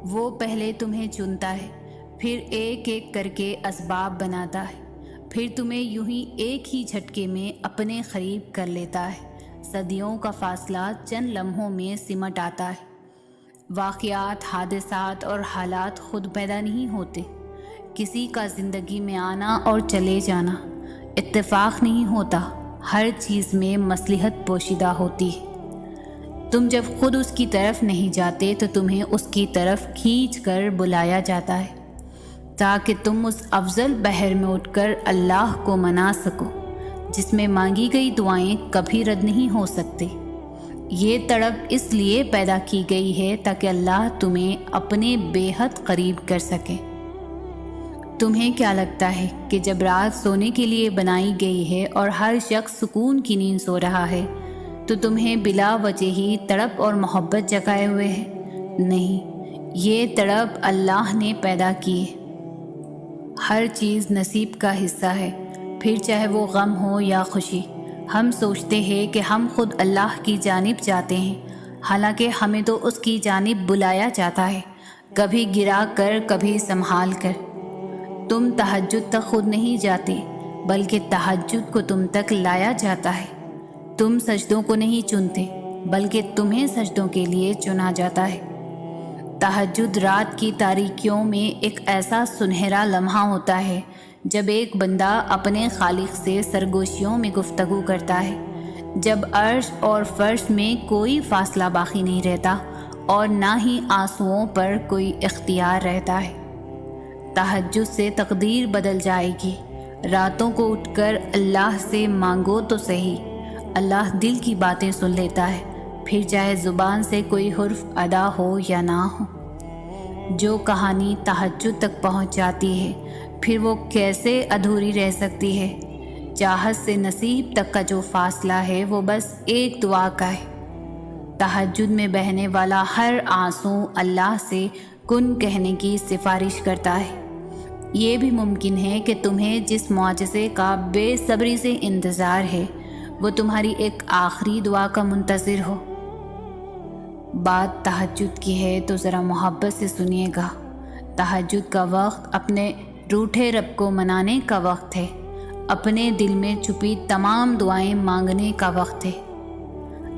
وہ پہلے تمہیں چنتا ہے، پھر ایک ایک کر کے اسباب بناتا ہے، پھر تمہیں یوں ہی ایک ہی جھٹکے میں اپنے قریب کر لیتا ہے۔ صدیوں کا فاصلہ چند لمحوں میں سمٹ آتا ہے۔ واقعات، حادثات اور حالات خود پیدا نہیں ہوتے۔ کسی کا زندگی میں آنا اور چلے جانا اتفاق نہیں ہوتا۔ ہر چیز میں مصلحت پوشیدہ ہوتی ہے۔ تم جب خود اس کی طرف نہیں جاتے تو تمہیں اس کی طرف کھینچ کر بلایا جاتا ہے، تاکہ تم اس افضل بحر میں اٹھ کر اللہ کو منا سکو، جس میں مانگی گئی دعائیں کبھی رد نہیں ہو سکتے۔ یہ تڑپ اس لیے پیدا کی گئی ہے تاکہ اللہ تمہیں اپنے بے حد قریب کر سکے۔ تمہیں کیا لگتا ہے کہ جب رات سونے کے لیے بنائی گئی ہے اور ہر شخص سکون کی نیند سو رہا ہے تو تمہیں بلا وجہ ہی تڑپ اور محبت جگائے ہوئے ہے؟ نہیں، یہ تڑپ اللہ نے پیدا کی ہے۔ ہر چیز نصیب کا حصہ ہے، پھر چاہے وہ غم ہو یا خوشی۔ ہم سوچتے ہیں کہ ہم خود اللہ کی جانب جاتے ہیں، حالانکہ ہمیں تو اس کی جانب بلایا جاتا ہے، کبھی گرا کر، کبھی سنبھال کر۔ تم تہجد تک خود نہیں جاتے، بلکہ تہجد کو تم تک لایا جاتا ہے۔ تم سجدوں کو نہیں چنتے، بلکہ تمہیں سجدوں کے لیے چنا جاتا ہے۔ تہجد رات کی تاریکیوں میں ایک ایسا سنہرا لمحہ ہوتا ہے جب ایک بندہ اپنے خالق سے سرگوشیوں میں گفتگو کرتا ہے، جب عرش اور فرش میں کوئی فاصلہ باقی نہیں رہتا اور نہ ہی آنسوؤں پر کوئی اختیار رہتا ہے۔ تہجد سے تقدیر بدل جائے گی۔ راتوں کو اٹھ کر اللہ سے مانگو تو صحیح، اللہ دل کی باتیں سن لیتا ہے، پھر چاہے زبان سے کوئی حرف ادا ہو یا نہ ہو۔ جو کہانی تہجد تک پہنچ جاتی ہے، پھر وہ کیسے ادھوری رہ سکتی ہے؟ چاہت سے نصیب تک کا جو فاصلہ ہے وہ بس ایک دعا کا ہے۔ تہجد میں بہنے والا ہر آنسو اللہ سے کن کہنے کی سفارش کرتا ہے۔ یہ بھی ممکن ہے کہ تمہیں جس معجزے کا بے صبری سے انتظار ہے وہ تمہاری ایک آخری دعا کا منتظر ہو۔ بات تہجد کی ہے تو ذرا محبت سے سنیے گا۔ تہجد کا وقت اپنے روٹھے رب کو منانے کا وقت ہے، اپنے دل میں چھپی تمام دعائیں مانگنے کا وقت ہے۔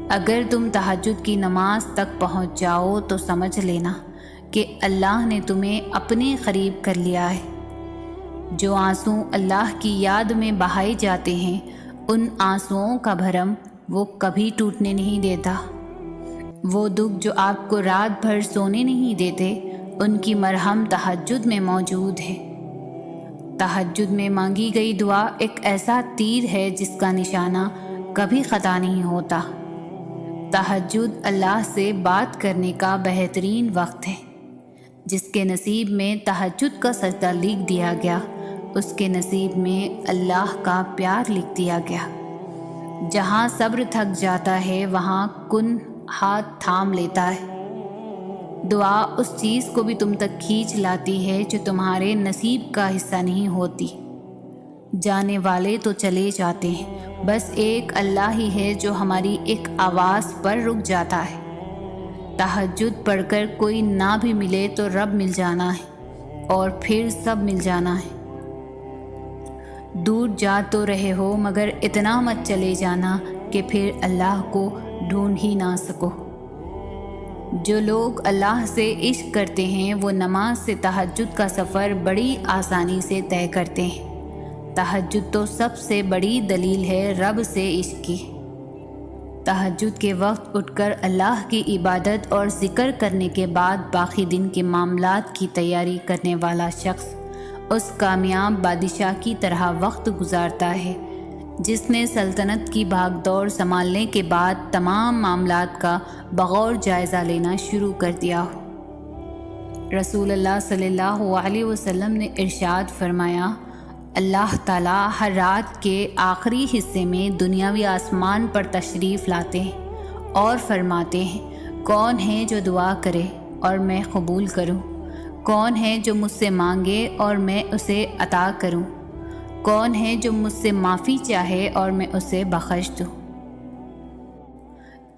اگر تم تہجد کی نماز تک پہنچ جاؤ تو سمجھ لینا کہ اللہ نے تمہیں اپنے قریب کر لیا ہے۔ جو آنسو اللہ کی یاد میں بہائے جاتے ہیں، ان آنسوؤں کا بھرم وہ کبھی ٹوٹنے نہیں دیتا۔ وہ دکھ جو آپ کو رات بھر سونے نہیں دیتے، ان کی مرہم تہجد میں موجود ہے۔ تہجد میں مانگی گئی دعا ایک ایسا تیر ہے جس کا نشانہ کبھی خطا نہیں ہوتا۔ تہجد اللہ سے بات کرنے کا بہترین وقت ہے۔ جس کے نصیب میں تہجد کا سجدہ لکھ دیا گیا، اس کے نصیب میں اللہ کا پیار لکھ دیا گیا۔ جہاں صبر تھک جاتا ہے وہاں کن ہاتھ تھام لیتا ہے۔ دعا اس چیز کو بھی تم تک کھینچ لاتی ہے جو تمہارے نصیب کا حصہ نہیں ہوتی۔ جانے والے تو چلے جاتے ہیں، بس ایک اللہ ہی ہے جو ہماری ایک آواز پر رک جاتا ہے۔ تہجد پڑھ کر کوئی نہ بھی ملے تو رب مل جانا ہے، اور پھر سب مل جانا ہے۔ دور جا تو رہے ہو مگر اتنا مت چلے جانا کہ پھر اللہ کو ڈھونڈ ہی نہ سکو۔ جو لوگ اللہ سے عشق کرتے ہیں وہ نماز سے تہجد کا سفر بڑی آسانی سے طے کرتے ہیں۔ تہجد تو سب سے بڑی دلیل ہے رب سے عشق کی۔ تہجد کے وقت اٹھ کر اللہ کی عبادت اور ذکر کرنے کے بعد باقی دن کے معاملات کی تیاری کرنے والا شخص اس کامیاب بادشاہ کی طرح وقت گزارتا ہے جس نے سلطنت کی بھاگ دوڑ سنبھالنے کے بعد تمام معاملات کا بغور جائزہ لینا شروع کر دیا ہو۔ رسول اللہ صلی اللہ علیہ وسلم نے ارشاد فرمایا، اللہ تعالیٰ ہر رات کے آخری حصے میں دنیاوی آسمان پر تشریف لاتے ہیں اور فرماتے ہیں، کون ہے جو دعا کرے اور میں قبول کروں؟ کون ہے جو مجھ سے مانگے اور میں اسے عطا کروں؟ کون ہے جو مجھ سے معافی چاہے اور میں اسے بخش دوں؟